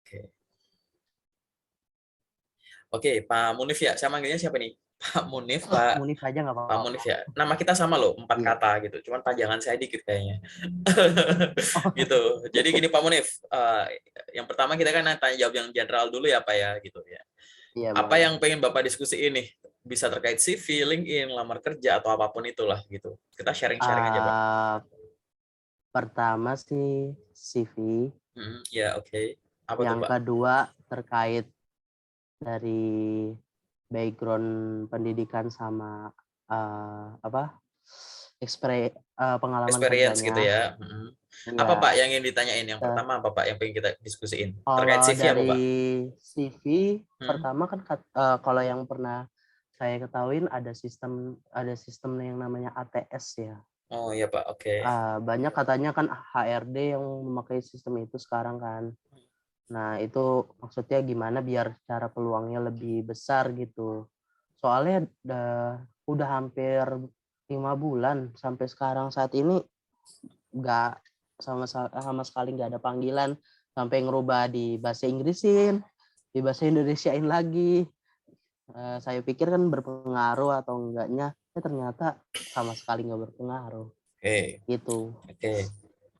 Oke. Oke, Pak Munif ya. Saya manggilnya siapa nih? Pak Munif, Pak Munif aja nggak Pak apa-apa. Munif ya. Nama kita sama loh, 4 Iya. kata gitu. Cuman panjangan saya dikit kayaknya. Oh, Gitu. Jadi gini Pak Munif, yang pertama kita kan tanya jawab yang general dulu ya Pak ya, gitu ya. iya Apa boleh. yang pengen Bapak diskusiin nih? Bisa terkait CV, LinkedIn, lamar kerja atau apapun itulah gitu. Kita sharing-sharing aja Pak. Ah, pertama sih CV, Ya oke. Apa tuh yang Pak? kedua terkait dari background pendidikan sama apa pengalaman Experience gitu kerjanya. ya. Apa Pak Ya, yang ingin ditanyain? Yang pertama apa Pak yang pengen kita diskusiin? Terkait kalau CV apa dari Pak? CV Hmm? pertama kan kalau yang pernah saya ketahuin ada sistem yang namanya ATS ya. Oh iya Pak, oke. Banyak katanya kan HRD yang memakai sistem itu sekarang kan. Nah, itu maksudnya gimana biar cara peluangnya lebih besar gitu. Soalnya udah hampir 5 bulan sampai sekarang saat ini nggak sama sekali nggak ada panggilan, sampai ngerubah di bahasa Inggrisin, di bahasa Indonesiain lagi. Saya pikir kan berpengaruh atau enggaknya, ternyata sama sekali nggak berpengaruh Oke, gitu. oke.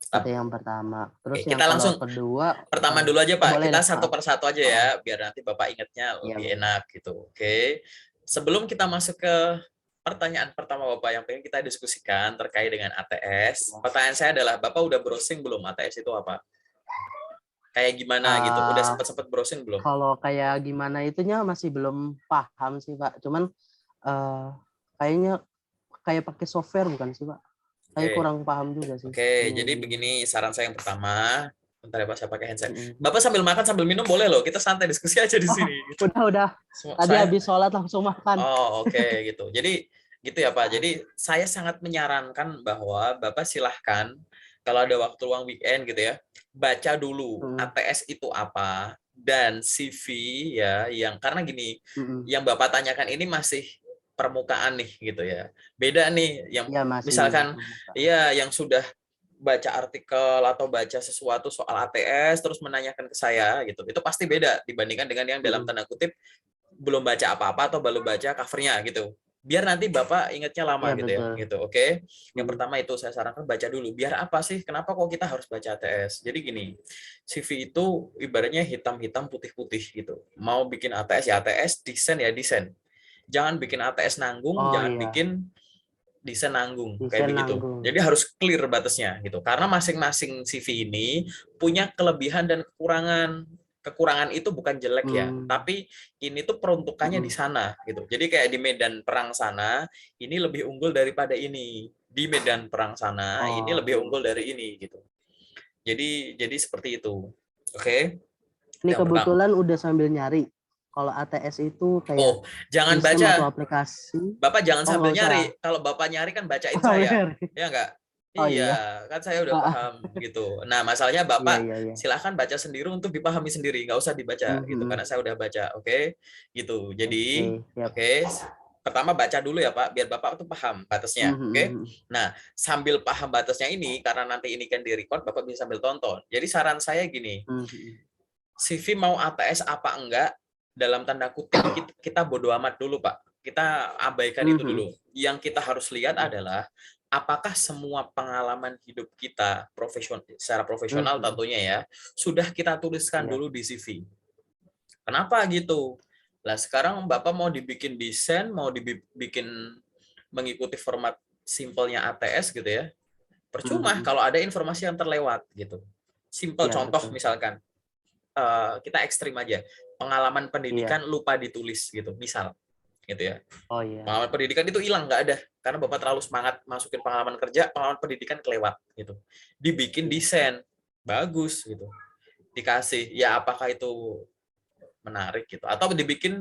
Itu Stop. yang pertama. Terus Oke, yang kita kalau langsung kedua, pertama dulu aja Pak. boleh Kita deh. satu persatu aja ya, Oh, biar nanti Bapak ingatnya iya lebih boleh. enak gitu. Oke. Sebelum kita masuk ke pertanyaan pertama Bapak yang pengen kita diskusikan terkait dengan ATS, Ya. pertanyaan saya adalah Bapak udah browsing belum ATS itu apa? Kayak gimana gitu? Udah Uh, sempet-sempet browsing belum? Kalau kayak gimana itunya masih belum paham sih Pak. Cuman kayaknya kayak pakai software bukan sih Pak? Saya Oke. kurang paham juga sih Oke, ini jadi gimana. begini saran saya yang pertama. Bentar ya Pak, saya pakai handset. Mm-mm. Bapak sambil makan sambil minum boleh loh. Kita santai diskusi aja di Oh, sini gitu. udah. Tadi Saya habis sholat langsung makan. Oh, oke gitu. Jadi gitu ya Pak. Jadi saya sangat menyarankan bahwa Bapak silahkan kalau ada waktu luang weekend gitu ya, baca dulu Mm-mm. ATS itu apa dan CV ya yang karena gini, Mm-mm. yang Bapak tanyakan ini masih permukaan nih gitu ya. Beda nih yang Ya masih misalkan permukaan. ya yang sudah baca artikel atau baca sesuatu soal ATS terus menanyakan ke saya gitu. Itu pasti beda dibandingkan dengan yang dalam Mm-mm. tanda kutip belum baca apa-apa atau baru baca covernya gitu. Biar nanti Bapak ingatnya lama Iya gitu ya. betul. Gitu. Oke. Yang Mm-mm. pertama itu saya sarankan baca dulu. Biar apa sih? Kenapa kok kita harus baca ATS? Jadi gini, CV itu ibaratnya hitam-hitam putih-putih gitu. Mau bikin ATS ya ATS, desain ya desain. Jangan bikin ATS nanggung, Oh jangan iya, bikin desain nanggung kayak desain begitu. nanggung. Jadi harus clear batasnya gitu. Karena masing-masing CV ini punya kelebihan dan kekurangan. Kekurangan itu bukan jelek ya, Hmm. tapi ini tuh peruntukannya di Mm-mm. sana gitu. Jadi kayak di medan perang sana, ini lebih unggul daripada ini. Di medan perang sana, ini Oh lebih iya. unggul dari ini gitu. Jadi seperti itu. Oke. Ini Yang pertama. kebetulan udah sambil nyari. Kalau ATS itu kayak Oh, jangan sistem atau baca. aplikasi. Bapak jangan Oh sambil nggak usah. nyari. Kalau Bapak nyari kan bacain Oh, saya. bener. Ya enggak? Oh iya. Iya, kan saya udah paham gitu. Nah, masalahnya Iya Bapak iya iya. silahkan baca sendiri untuk dipahami sendiri, nggak usah dibaca gitu Mhm. karena saya udah baca, oke? Gitu. Jadi, Oke, siap. oke, pertama baca dulu ya Pak, biar Bapak tuh paham batasnya, Mhm, oke? mhm. Nah, sambil paham batasnya ini karena nanti ini kan di-record, Bapak bisa sambil tonton. Jadi saran saya gini, Mhm. CV mau ATS apa enggak, dalam tanda kutip kita bodo amat dulu Pak. Kita abaikan itu Mhm. dulu. Yang kita harus lihat Mhm. adalah apakah semua pengalaman hidup kita secara profesional Mhm. tentunya ya sudah kita tuliskan Iya. dulu di CV. Kenapa gitu? Lah sekarang Bapak mau dibikin desain, mau dibikin mengikuti format simpelnya ATS gitu ya. Percuma Mhm. kalau ada informasi yang terlewat gitu. Simpel Iya contoh betul. misalkan kita ekstrim aja. Pengalaman Iya. pendidikan lupa ditulis gitu, misal gitu ya. Oh iya. Pengalaman pendidikan itu hilang, nggak ada. Karena Bapak terlalu semangat masukin pengalaman kerja, pengalaman pendidikan kelewat gitu. Dibikin Iya. desain, bagus gitu. Dikasih, ya apakah itu menarik gitu. Atau dibikin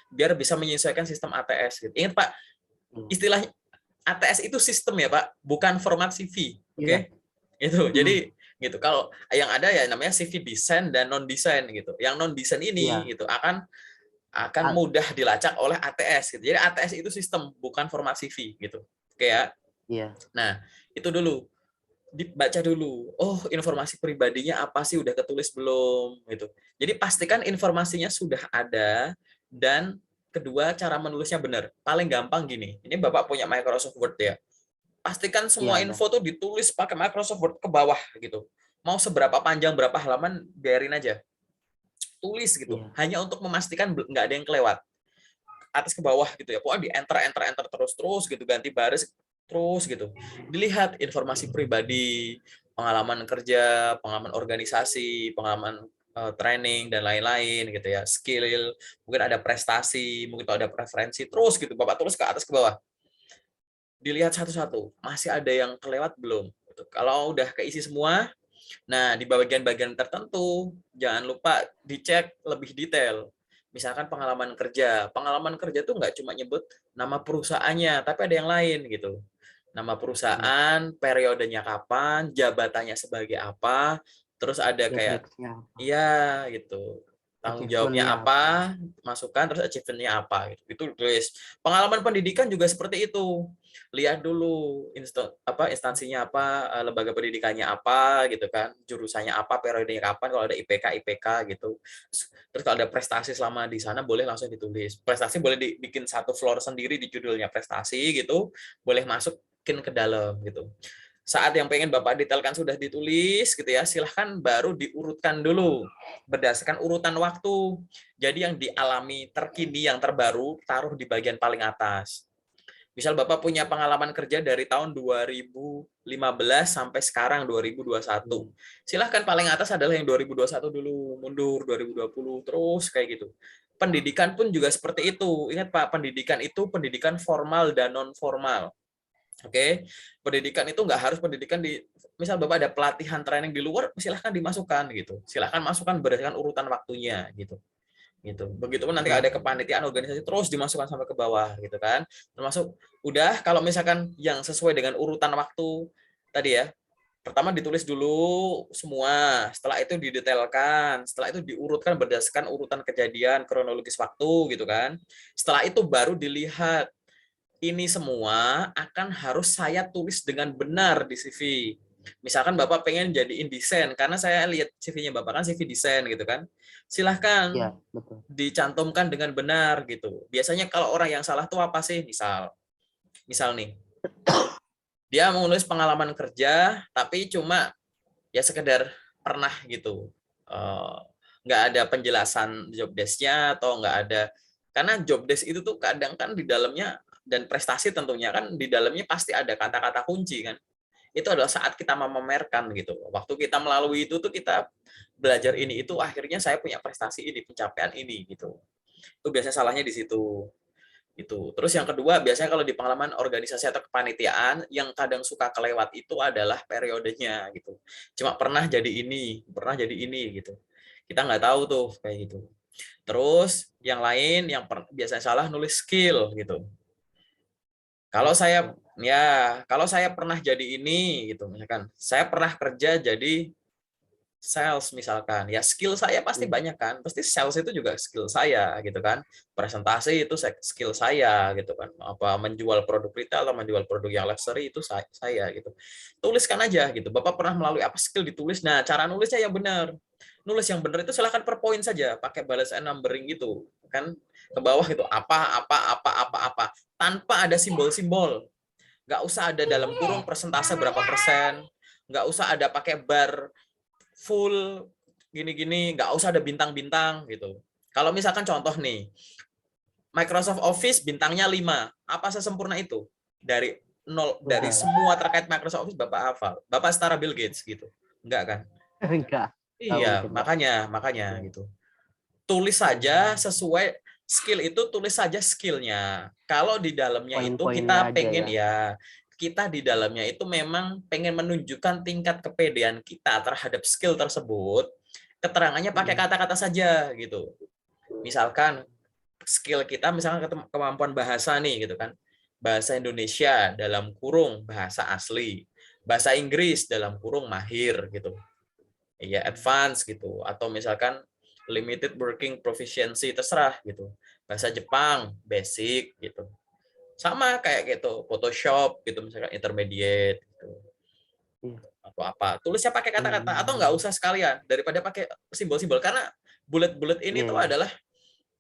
biar bisa menyesuaikan sistem ATS gitu. Ingat Pak, Iya. istilah ATS itu sistem ya Pak, bukan format CV. Iya. Oke? Itu. Mhm. Jadi gitu. Kalau yang ada ya namanya CV desain dan non desain gitu. Yang non desain ini Iya. gitu akan A- mudah dilacak oleh ATS gitu. Jadi ATS itu sistem bukan format CV gitu. Oke ya. Iya. Nah, itu dulu. dibaca dulu. Oh, informasi pribadinya apa sih, udah ketulis belum gitu. Jadi pastikan informasinya sudah ada, dan kedua cara menulisnya benar. Paling gampang gini. Ini Bapak punya Microsoft Word ya. Pastikan Iya semua ada. info tuh ditulis pakai Microsoft Word ke bawah gitu. Mau seberapa panjang, berapa halaman, biarin aja. Tulis gitu. Iya. Hanya untuk memastikan nggak ada yang kelewat. Atas ke bawah gitu ya. Pokoknya di enter enter enter terus gitu, ganti baris terus gitu. Dilihat informasi pribadi, pengalaman kerja, pengalaman organisasi, pengalaman training dan lain-lain gitu ya. Skill, mungkin ada prestasi, mungkin ada preferensi, terus gitu Bapak tulis ke atas ke bawah. Dilihat satu-satu, masih ada yang kelewat belum? Gitu. Kalau udah keisi semua, nah di bagian-bagian tertentu jangan lupa dicek lebih detail. Misalkan pengalaman kerja tuh nggak cuma nyebut nama perusahaannya, tapi ada yang lain gitu. Nama Iya. perusahaan, periodenya kapan, jabatannya sebagai apa, terus ada Job kayak desk-nya apa? iya gitu. Tanggung jawabnya Achievement-nya apa? apa, masukan, terus achievement-nya apa gitu. Itu tulis. Pengalaman pendidikan juga seperti itu. Lihat dulu instansinya apa, lembaga pendidikannya apa gitu kan, jurusannya apa, periodenya kapan, kalau ada IPK gitu. Terus kalau ada prestasi selama di sana boleh langsung ditulis. Prestasi boleh dibikin satu floor sendiri di judulnya prestasi gitu, boleh masukin ke dalam gitu. Saat yang pengen Bapak detailkan sudah ditulis gitu ya, silahkan baru diurutkan dulu berdasarkan urutan waktu. Jadi yang dialami terkini, yang terbaru, taruh di bagian paling atas. Misal Bapak punya pengalaman kerja dari tahun 2015 sampai sekarang 2021. Silahkan paling atas adalah yang 2021 dulu, mundur 2020, terus kayak gitu. Pendidikan pun juga seperti itu. Ingat Pak, pendidikan itu pendidikan formal dan non formal. Oke, pendidikan itu nggak harus pendidikan di, misal Bapak ada pelatihan training di luar, silahkan dimasukkan gitu. Silahkan masukkan berdasarkan urutan waktunya gitu. Gitu. Begitupun nanti Iya. ada kepanitiaan organisasi terus dimasukkan sampai ke bawah gitu kan. Termasuk udah kalau misalkan yang sesuai dengan urutan waktu tadi ya. Pertama ditulis dulu semua, setelah itu didetailkan, setelah itu diurutkan berdasarkan urutan kejadian kronologis waktu gitu kan. Setelah itu baru dilihat ini semua akan harus saya tulis dengan benar di CV. Misalkan Bapak pengen jadiin desain, karena saya lihat CV-nya Bapak kan CV desain gitu kan. Silahkan Iya, betul. dicantumkan dengan benar gitu. Biasanya kalau orang yang salah tuh apa sih? Misal nih, dia menulis pengalaman kerja, tapi cuma ya sekedar pernah gitu. Nggak ada penjelasan job desk-nya atau nggak ada, karena job desk itu tuh kadang kan di dalamnya, dan prestasi tentunya kan di dalamnya pasti ada kata-kata kunci kan. Itu adalah saat kita memamerkan gitu. Waktu kita melalui itu tuh kita belajar ini itu, akhirnya saya punya prestasi ini, pencapaian ini gitu. Itu biasanya salahnya di situ. Itu. Terus yang kedua, biasanya kalau di pengalaman organisasi atau kepanitiaan, yang kadang suka kelewat itu adalah periodenya gitu. Cuma pernah jadi ini gitu. Kita nggak tahu tuh kayak gitu. Terus yang lain yang biasanya salah nulis skill gitu. Kalau saya Oke. kalau saya pernah jadi ini gitu, misalkan saya pernah kerja jadi sales misalkan, ya skill saya pasti Iya. banyak kan, pasti sales itu juga skill saya gitu kan, presentasi itu skill saya gitu kan, apa menjual produk retail atau menjual produk yang luxury itu saya gitu. Tuliskan aja gitu, Bapak pernah melalui apa, skill ditulis. Nah, cara nulisnya yang benar. Nulis yang benar itu silahkan per poin saja, pakai balas and numbering gitu kan, ke bawah itu apa, tanpa ada simbol-simbol. Nggak usah ada dalam kurung persentase berapa persen, nggak usah ada pakai bar full gini-gini, nggak usah ada bintang-bintang gitu. Kalau misalkan contoh nih, Microsoft Office bintangnya 5, apa sesempurna itu? Dari nol, dari Wah, semua terkait Microsoft Office Bapak hafal. Bapak setara Bill Gates gitu. Enggak kan? enggak. Nggak Iya, mungkin, Pak. makanya Iya. gitu. Tulis saja sesuai skill itu, tulis saja skillnya. Kalau di dalamnya itu Poin-poinnya kita aja pengen ya. ya, kita di dalamnya itu memang pengen menunjukkan tingkat kepedean kita terhadap skill tersebut, keterangannya pakai Mm. kata-kata saja gitu. Misalkan skill kita, misalkan kemampuan bahasa nih gitu kan. Bahasa Indonesia dalam kurung bahasa asli. Bahasa Inggris dalam kurung mahir gitu. Ya advance gitu, atau misalkan limited working proficiency, terserah gitu. Bahasa Jepang basic gitu, sama kayak gitu. Photoshop gitu misalkan intermediate gitu. Iya. atau apa. Tulisnya pakai kata-kata atau nggak usah sekalian daripada pakai simbol-simbol karena bullet-bullet ini Iya, tuh iya. adalah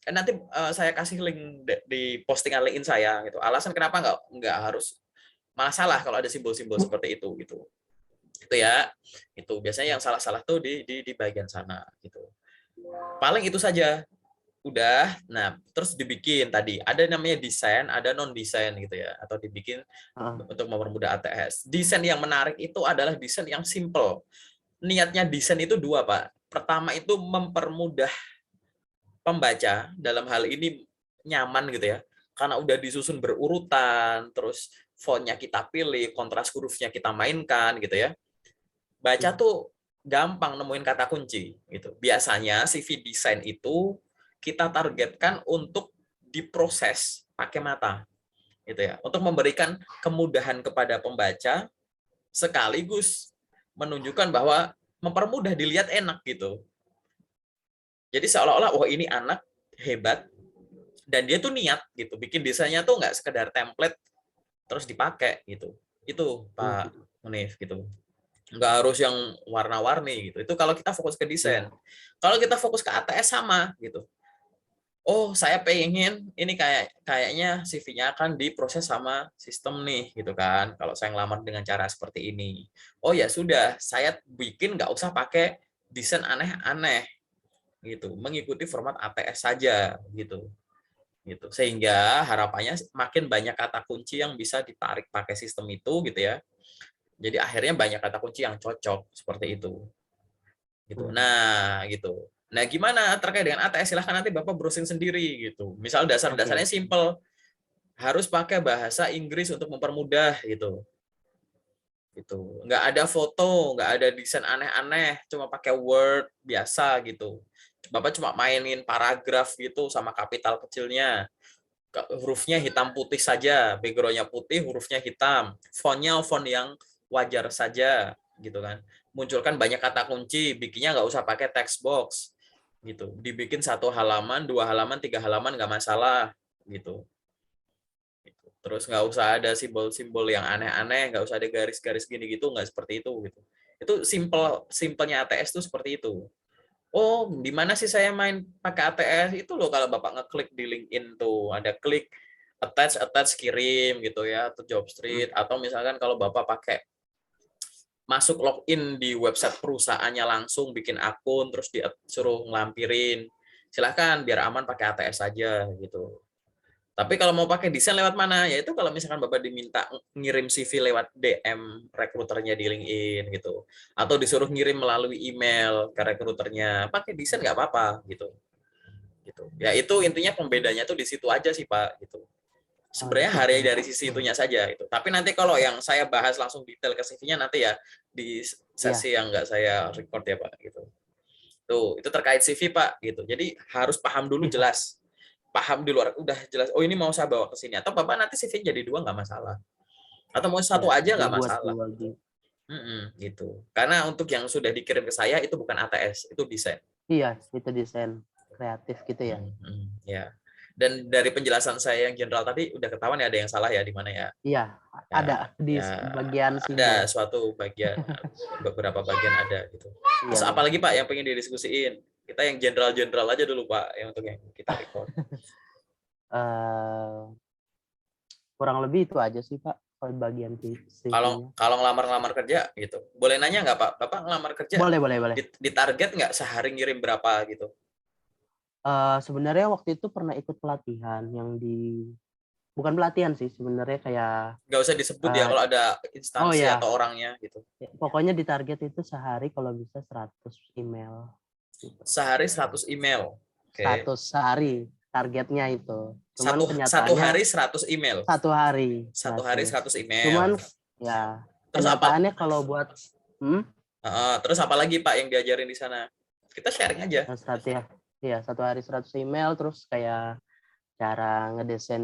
nanti saya kasih link di postingan LinkedIn saya gitu. Alasan kenapa nggak harus malah salah kalau ada simbol-simbol seperti itu gitu. Itu ya. Itu biasanya yang salah-salah tuh di bagian sana gitu. Paling itu saja. Udah. Nah, terus dibikin tadi ada namanya desain, ada non desain gitu ya atau dibikin Heeh. untuk mempermudah ATS. Desain yang menarik itu adalah desain yang simple. Niatnya desain itu dua, Pak. Pertama itu mempermudah pembaca dalam hal ini nyaman gitu ya. Karena udah disusun berurutan, terus fontnya kita pilih, kontras hurufnya kita mainkan gitu ya. Baca tuh gampang nemuin kata kunci gitu. Biasanya CV desain itu kita targetkan untuk diproses pakai mata gitu ya. Untuk memberikan kemudahan kepada pembaca sekaligus menunjukkan bahwa mempermudah dilihat enak gitu. Jadi seolah-olah wah ini anak hebat dan dia tuh niat gitu. Bikin desainnya tuh nggak sekedar template terus dipakai gitu. Itu Pak Munif gitu. Nggak harus yang warna-warni gitu. Itu kalau kita fokus ke desain. Iya. Kalau kita fokus ke ATS sama gitu. Oh, saya pengen ini kayaknya CV-nya akan diproses sama sistem nih gitu kan. Kalau saya ngelamar dengan cara seperti ini. Oh ya sudah, saya bikin nggak usah pakai desain aneh-aneh gitu. Mengikuti format ATS saja gitu. Gitu. Sehingga harapannya makin banyak kata kunci yang bisa ditarik pakai sistem itu gitu ya. Jadi akhirnya banyak kata kunci yang cocok seperti itu. Gitu. Nah, gitu. Nah, gimana terkait dengan ATS? Silahkan nanti Bapak browsing sendiri gitu. Misal Oke. dasar-dasarnya simple, harus pakai bahasa Inggris untuk mempermudah gitu. Gitu. Nggak ada foto, nggak ada desain aneh-aneh, cuma pakai Word biasa gitu. Bapak cuma mainin paragraf gitu sama kapital kecilnya. Hurufnya hitam putih saja, background-nya putih, hurufnya hitam. Font-nya font yang wajar saja gitu kan. Munculkan banyak kata kunci, bikinnya nggak usah pakai text box gitu. Dibikin 1 halaman, 2 halaman, 3 halaman nggak masalah gitu. Terus nggak usah ada simbol-simbol yang aneh-aneh, nggak usah ada garis-garis gini gitu, nggak seperti itu gitu. Itu simpelnya ATS tuh seperti itu. Oh, di mana sih saya main pakai ATS? Itu loh kalau Bapak ngeklik di LinkedIn tuh, ada klik attach attach kirim gitu ya, atau job street atau misalkan kalau Bapak pakai masuk login di website perusahaannya langsung bikin akun terus disuruh ngelampirin. Silahkan biar aman pakai ATS saja gitu. Tapi kalau mau pakai desain lewat mana? Ya itu kalau misalkan Bapak diminta ngirim CV lewat DM rekruternya di LinkedIn gitu. Atau disuruh ngirim melalui email ke rekruternya, pakai desain nggak apa-apa gitu. Gitu. Ya itu intinya pembedanya tuh di situ aja sih Pak gitu. Oh, di Sebenarnya situ. hari dari sisi itunya saja itu. Tapi nanti kalau yang saya bahas langsung detail ke CV-nya nanti ya di Iya. sesi yang nggak saya record ya Pak gitu. Tuh, itu terkait CV Pak gitu. Jadi harus paham dulu Iya. jelas. Paham di luar udah jelas. Oh ini mau saya bawa ke sini atau Bapak nanti CV jadi 2 nggak masalah. Atau mau Ya, satu aja nggak dibuat masalah dua gitu. gitu. Gitu. Karena untuk yang sudah dikirim ke saya itu bukan ATS, itu desain. Iya, itu desain kreatif gitu ya. Ya. Dan dari penjelasan saya yang general tadi udah ketahuan ya ada yang salah ya di mana ya. Iya, Ya, ada di ya bagian simbol. ada suatu bagian beberapa bagian ada gitu. Iya, Terus iya. apalagi Pak yang pengen didiskusiin? Kita yang general-general aja dulu Pak, yang untuk yang kita record. Eh, kurang lebih itu aja sih Pak, kalau bagian Kalau CV-nya. kalau ngelamar-ngelamar kerja gitu. Boleh nanya nggak Pak? Bapak ngelamar kerja Boleh, boleh, boleh. di target nggak sehari ngirim berapa gitu? Sebenarnya waktu itu pernah ikut pelatihan yang bukan pelatihan sih sebenarnya kayak, Nggak usah disebut ya eee, kalau ada oh instansi ya, atau orangnya gitu. pokoknya di target itu sehari kalau bisa 100 email gitu. Sehari 100 email. Oke. 100 sehari targetnya itu. Cuman Satu kenyataannya hari 100 email. 1 hari Satu hari berhasil. 100 email. Cuman ya Terus apa? kenyataannya kalau buat Terus apa lagi Pak yang diajarin di sana? Kita sharing aja. ya, iya 1 hari 100 email terus kayak cara ngedesain,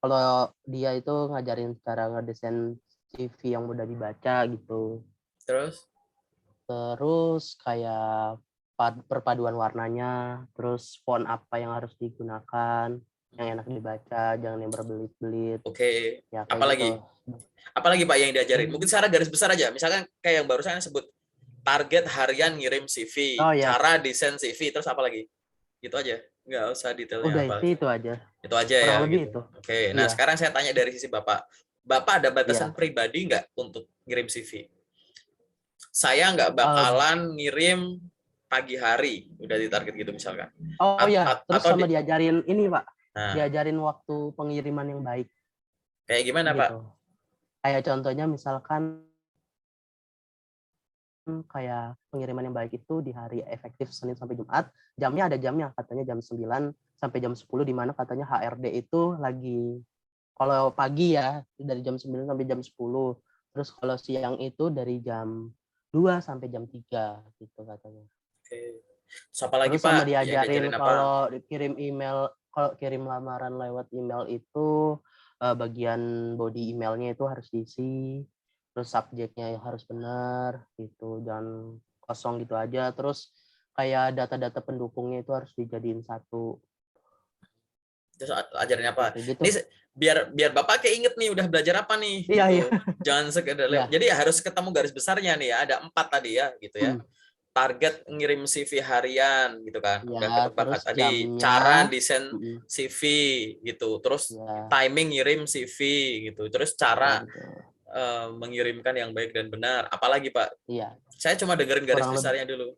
kalau dia itu ngajarin cara ngedesain CV yang mudah dibaca gitu. Terus Terus kayak perpaduan warnanya, terus font apa yang harus digunakan. yang enak dibaca, jangan yang berbelit-belit, Oke. ya kayak gitu. Apalagi? Apalagi Pak yang diajarin? Hmm. Mungkin secara garis besar aja. Misalkan kayak yang barusan sebut target harian ngirim CV, Oh ya, cara desain CV, terus apa lagi? Gitu aja. Nggak usah detailnya udah apa. itu aja, Itu aja ya kurang lebih gitu. itu. Oke. Nah, Iya, sekarang saya tanya dari sisi Bapak. Bapak ada batasan iya. pribadi nggak untuk ngirim CV? Saya nggak Eh, bakalan ngirim pagi hari, udah ditarget gitu misalkan. oh ya, terus Atau sama diajarin ini Pak, nah, diajarin waktu pengiriman yang baik kayak gimana Pak? gitu. Kayak contohnya misalkan kayak pengiriman yang baik itu di hari efektif Senin sampai Jumat, jamnya ada jamnya, katanya jam 9 sampai jam 10, di mana katanya HRD itu lagi, kalau pagi ya dari jam 9 sampai jam 10. Terus kalau siang itu dari jam 2 sampai jam 3 gitu katanya. Oke. Terus apa lagi Terus sama Pak? Yang diajarin diajarin apa? kalau kirim email, kalau kirim lamaran lewat email itu bagian body emailnya itu harus diisi, terus subjeknya harus benar gitu, jangan kosong gitu aja. Terus kayak data-data pendukungnya itu harus dijadiin satu Terus ajarin apa? gitu. Ini biar biar Bapak keinget nih udah belajar apa nih Iya, iya. gitu. Jangan sekedar Iya. jadi harus ketemu garis besarnya nih ya. Ada 4 tadi ya gitu ya. Hmm. Target ngirim CV harian gitu kan. Ya, Udah ketebak terus tadi. jamnya. Cara desain Mm-mm. CV gitu. Terus Ya, timing ngirim CV gitu. Terus ya cara betul. mengirimkan yang baik dan benar. Apalagi Pak? Iya, Saya cuma dengerin garis kurang lebih. besarnya dulu.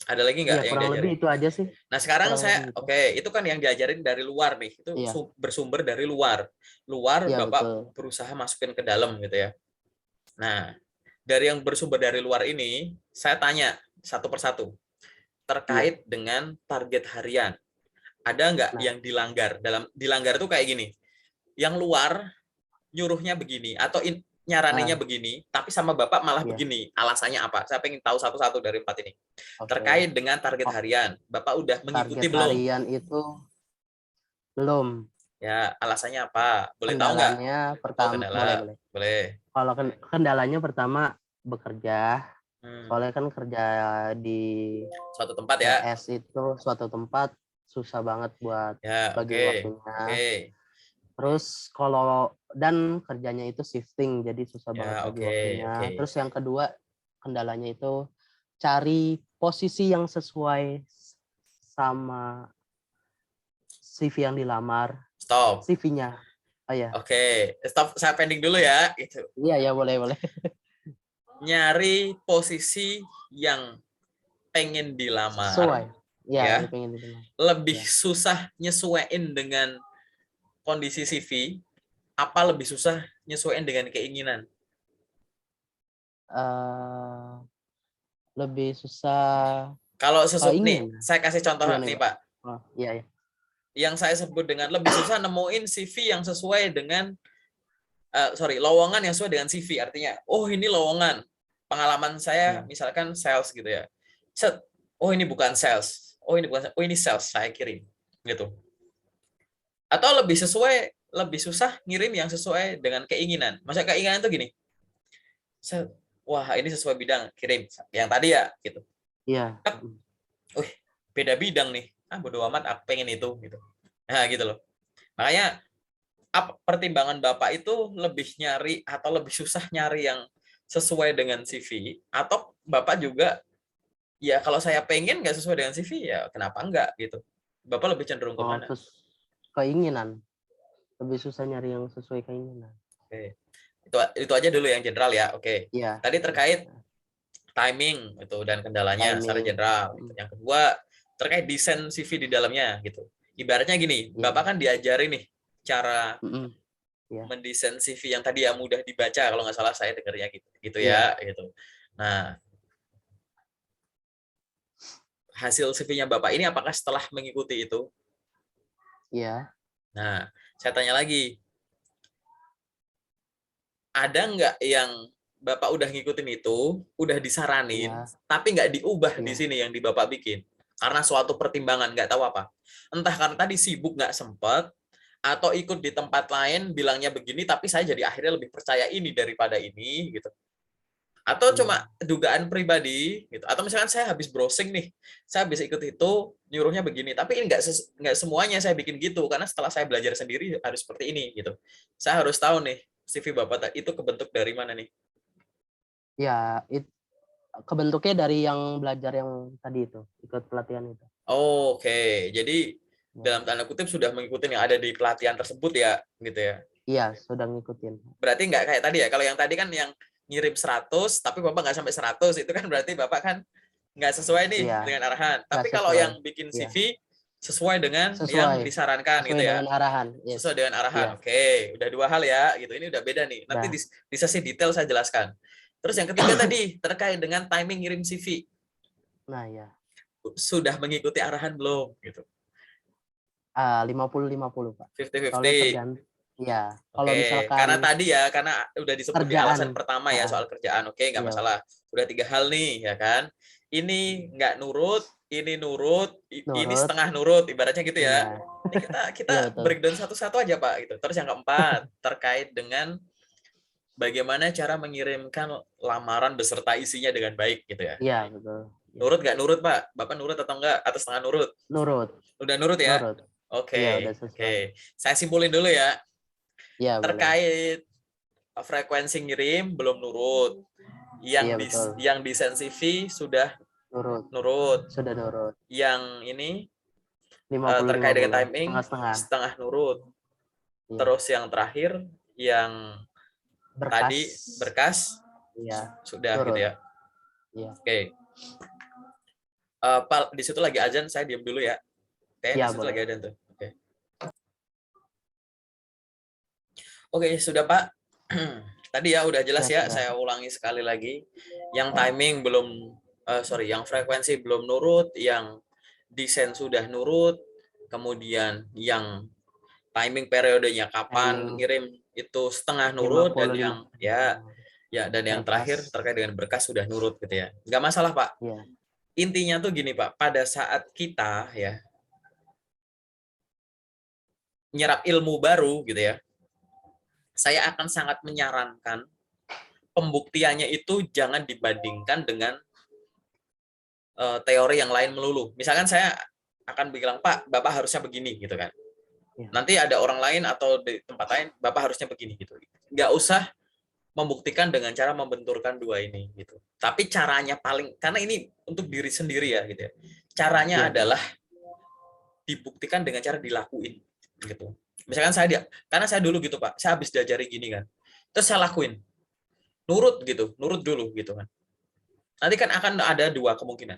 Ada lagi Iya, nggak yang kurang lebih diajarin? itu aja sih. Nah, sekarang Kurang lebih saya itu. oke, itu kan yang diajarin dari luar nih. Itu Iya, bersumber dari luar. Luar iya Bapak betul. berusaha masukin ke dalam gitu ya. Nah, dari yang bersumber dari luar ini, saya tanya satu persatu Iya. terkait dengan target harian. Ada nggak Nah, yang dilanggar? Dalam dilanggar itu kayak gini. Yang luar nyuruhnya begini atau nyaraninnya ah, begini, tapi sama Bapak malah iya. begini. Alasannya apa? Saya pengen tahu satu-satu dari 4 ini. Oke. Terkait dengan target Oh, harian, Bapak udah mengikuti target belum? harian itu belum. Ya, alasannya apa? Boleh tahu nggak? Kendalanya Oh, pertama, boleh, kendala. boleh. Boleh. Kalau kendalanya pertama bekerja, Hmm. soalnya kan kerja di Suatu tempat ya. TS itu suatu tempat susah banget buat Ya, bagi oke. waktunya. Oke. Terus kalau dan kerjanya itu shifting, jadi susah banget Ya, bagi oke, oke. waktunya. Terus yang kedua kendalanya itu cari posisi yang sesuai sama CV yang dilamar, Stop. CV-nya. Oh ya, Oke. Stop, saya pending dulu ya. Gitu. iya ya, boleh boleh. Nyari posisi yang pengen dilamar, Sesuai. Ya, yang ya. pengen dibilang. Lebih Ya. susah nyesuaiin dengan kondisi CV, apa lebih susah nyesuaiin dengan keinginan? Eh, lebih susah Kalau kalau nih, ingin. saya kasih contoh Gimana, nih, Pak? Pak. Oh, iya ya. Yang saya sebut dengan lebih susah nemuin CV yang sesuai dengan lowongan yang sesuai dengan CV. Artinya, oh ini lowongan pengalaman saya Hmm. misalkan sales gitu ya. Set, oh ini bukan sales. Oh ini bukan, oh ini sales saya kirim gitu. Atau lebih susah ngirim yang sesuai dengan keinginan. Masa keinginan itu gini. Set, wah ini sesuai bidang, kirim yang tadi ya gitu. Iya. Wih, beda bidang nih. Ah bodo amat, aku pengen itu gitu. Nah, gitu loh. Makanya pertimbangan Bapak itu lebih nyari atau lebih susah nyari yang sesuai dengan CV atau Bapak juga ya kalau saya pengen nggak sesuai dengan CV ya kenapa enggak gitu. Bapak lebih cenderung ke Oh, mana? keinginan. Lebih susah nyari yang sesuai keinginan. Oke. Itu aja dulu yang general ya. Oke. Iya. Tadi terkait timing itu dan kendalanya secara Timing. general. Gitu. Yang kedua terkait desain CV di dalamnya gitu. Ibaratnya gini, Iya. Bapak kan diajari nih cara Iya. mendesain CV yang tadi ya mudah dibaca kalau nggak salah saya dengarnya gitu, gitu Iya. ya gitu. Nah, hasil CV-nya Bapak ini apakah setelah mengikuti itu? Iya. Nah, saya tanya lagi, ada nggak yang Bapak udah ngikutin itu, udah disaranin, Iya. tapi nggak diubah di Iya. sini yang di Bapak bikin? Karena suatu pertimbangan, nggak tahu apa. Entah karena tadi sibuk nggak sempet, atau ikut di tempat lain bilangnya begini, tapi saya jadi akhirnya lebih percaya ini daripada ini, gitu. Atau cuma dugaan pribadi gitu, atau misalkan saya habis browsing nih, saya habis ikut itu nyuruhnya begini, tapi ini nggak semuanya saya bikin gitu, karena setelah saya belajar sendiri harus seperti ini gitu. Saya harus tahu nih CV Bapak itu kebentuk dari mana nih. Ya, kebentuknya dari yang belajar yang tadi itu, ikut pelatihan itu. Oke, jadi Ya. dalam tanda kutip sudah mengikuti yang ada di pelatihan tersebut ya, gitu ya. Iya, sudah ngikutin. Berarti nggak kayak tadi ya, kalau yang tadi kan yang ngirim 100, tapi Bapak nggak sampai 100, itu kan berarti Bapak kan nggak sesuai nih Iya, dengan arahan. nggak Tapi kalau sesuai. yang bikin Iya, CV sesuai dengan yang sesuai. disarankan Sesuai gitu ya. dengan arahan. Yes. Sesuai dengan Iya. arahan. Oke, udah 2 hal ya, gitu. Ini udah beda nih. Nanti Nah, di sesi detail saya jelaskan. Terus yang ketiga tadi terkait dengan timing ngirim CV. nah ya. Sudah mengikuti arahan belum gitu. 50-50, Pak. Soalnya 50-50. tergantung. Iya, kalau Oke, karena misalkan tadi ya, karena udah disebut di alasan kerjaan, pertama ya soal kerjaan. Oke, nggak iya, masalah. Udah 3 hal nih, ya kan? Ini nggak nurut, ini nurut, ini nurut, setengah nurut, ibaratnya gitu ya. iya, Ini kita iya betul, breakdown satu-satu aja Pak. Gitu. Terus yang keempat terkait dengan bagaimana cara mengirimkan lamaran beserta isinya dengan baik gitu ya. iya betul, iya. Nurut nggak nurut Pak? Bapak nurut atau enggak? Atau setengah nurut? Nurut, Udah nurut ya? nurut, iya udah Oke, sesuai, oke. Saya simpulin dulu ya. iya boleh, Terkait frekuensi ngirim belum nurut. iya betul, Yang desain CV sudah nurut, nurut. sudah nurut, Yang ini lima puluh lima terkait dengan puluh, timing setengah-setengah, setengah nurut. iya, Terus yang terakhir yang berkas, tadi berkas iya, sudah gitu nurut, ya. iya, Oke. Pak, di situ lagi azan, saya diam dulu ya. Oke, di iya situ boleh, lagi azan tuh. Oke. Oke, sudah Pak. Tadi ya udah jelas ya, sudah, saya ulangi sekali lagi. Yang timing belum yang frekuensi belum nurut, yang desain sudah nurut, kemudian yang timing periodenya kapan timing ngirim itu setengah lima nurut, dan puluh lima yang dan yang berkas, terakhir terkait dengan berkas sudah nurut gitu ya. Nggak masalah Pak. iya, Intinya tuh gini Pak, pada saat kita ya nyerap ilmu baru gitu ya, saya akan sangat menyarankan pembuktiannya itu jangan dibandingkan dengan teori yang lain melulu. Misalkan saya akan bilang, Pak, Bapak harusnya begini gitu kan. iya, Nanti ada orang lain atau di tempat lain, Bapak harusnya begini gitu. Nggak usah membuktikan dengan cara membenturkan dua ini gitu. Tapi caranya paling, karena ini untuk diri sendiri ya gitu ya. Caranya iya, adalah dibuktikan dengan cara dilakuin gitu. Misalkan karena saya dulu gitu Pak, saya habis diajari gini kan. Terus saya lakuin. Nurut gitu, nurut dulu gitu kan. Nanti kan akan ada dua kemungkinan.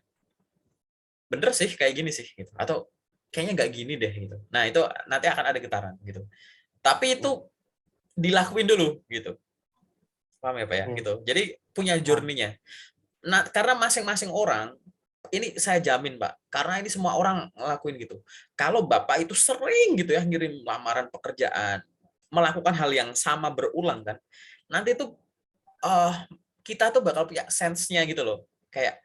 Bener sih kayak gini sih gitu. Atau kayaknya nggak gini deh gitu. Nah, itu nanti akan ada getaran gitu. Tapi iya, itu dilakuin dulu gitu. Paham ya Pak ya? iya, Gitu. Jadi punya journey-nya. Nah, karena masing-masing orang ini saya jamin Pak, karena ini semua orang ngelakuin gitu. Kalau Bapak itu sering gitu ya ngirim lamaran pekerjaan, melakukan hal yang sama berulang kan, nanti tuh uh, kita tuh bakal punya sense-nya gitu loh. Kayak,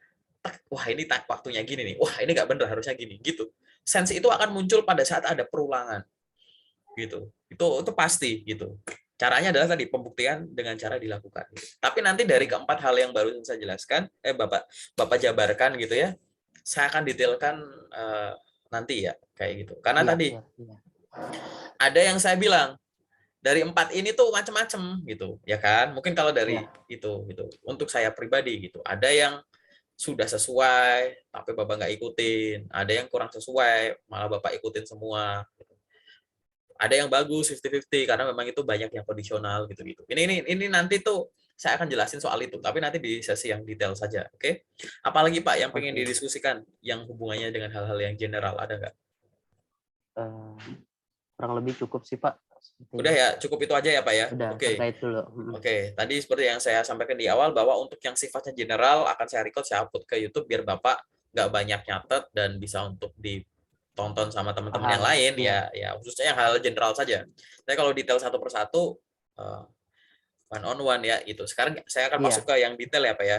wah ini waktunya gini nih, wah ini nggak bener harusnya gini, gitu. Sense itu akan muncul pada saat ada perulangan, gitu. Itu pasti gitu. Caranya adalah tadi pembuktian dengan cara dilakukan. Tapi nanti dari keempat hal yang baru saya jelaskan, Bapak jabarkan gitu ya, saya akan detailkan nanti ya kayak gitu. Karena iya, tadi iya, iya, ada yang saya bilang dari empat ini tuh macam-macam gitu, ya kan? Mungkin kalau dari iya, itu gitu, untuk saya pribadi gitu, ada yang sudah sesuai tapi Bapak nggak ikutin, ada yang kurang sesuai malah Bapak ikutin semua. Gitu. Ada yang bagus 50-50 karena memang itu banyak yang kondisional gitu-gitu. Ini nanti tuh saya akan jelasin soal itu, tapi nanti di sesi yang detail saja, oke? Apalagi Pak yang pengen oke. didiskusikan yang hubungannya dengan hal-hal yang general, ada nggak? Eh, kurang lebih cukup sih Pak, Udah sepertinya. ya, cukup itu aja ya Pak ya? Udah Oke. terkait dulu. Oke, tadi seperti yang saya sampaikan di awal bahwa untuk yang sifatnya general akan saya record, saya upload ke YouTube biar Bapak nggak banyak nyatet dan bisa untuk ditonton sama teman-teman yang Paham, lain iya, ya khususnya yang hal general saja. Tapi kalau detail satu persatu one on one ya itu. Sekarang saya akan masuk iya, ke yang detail ya Pak ya.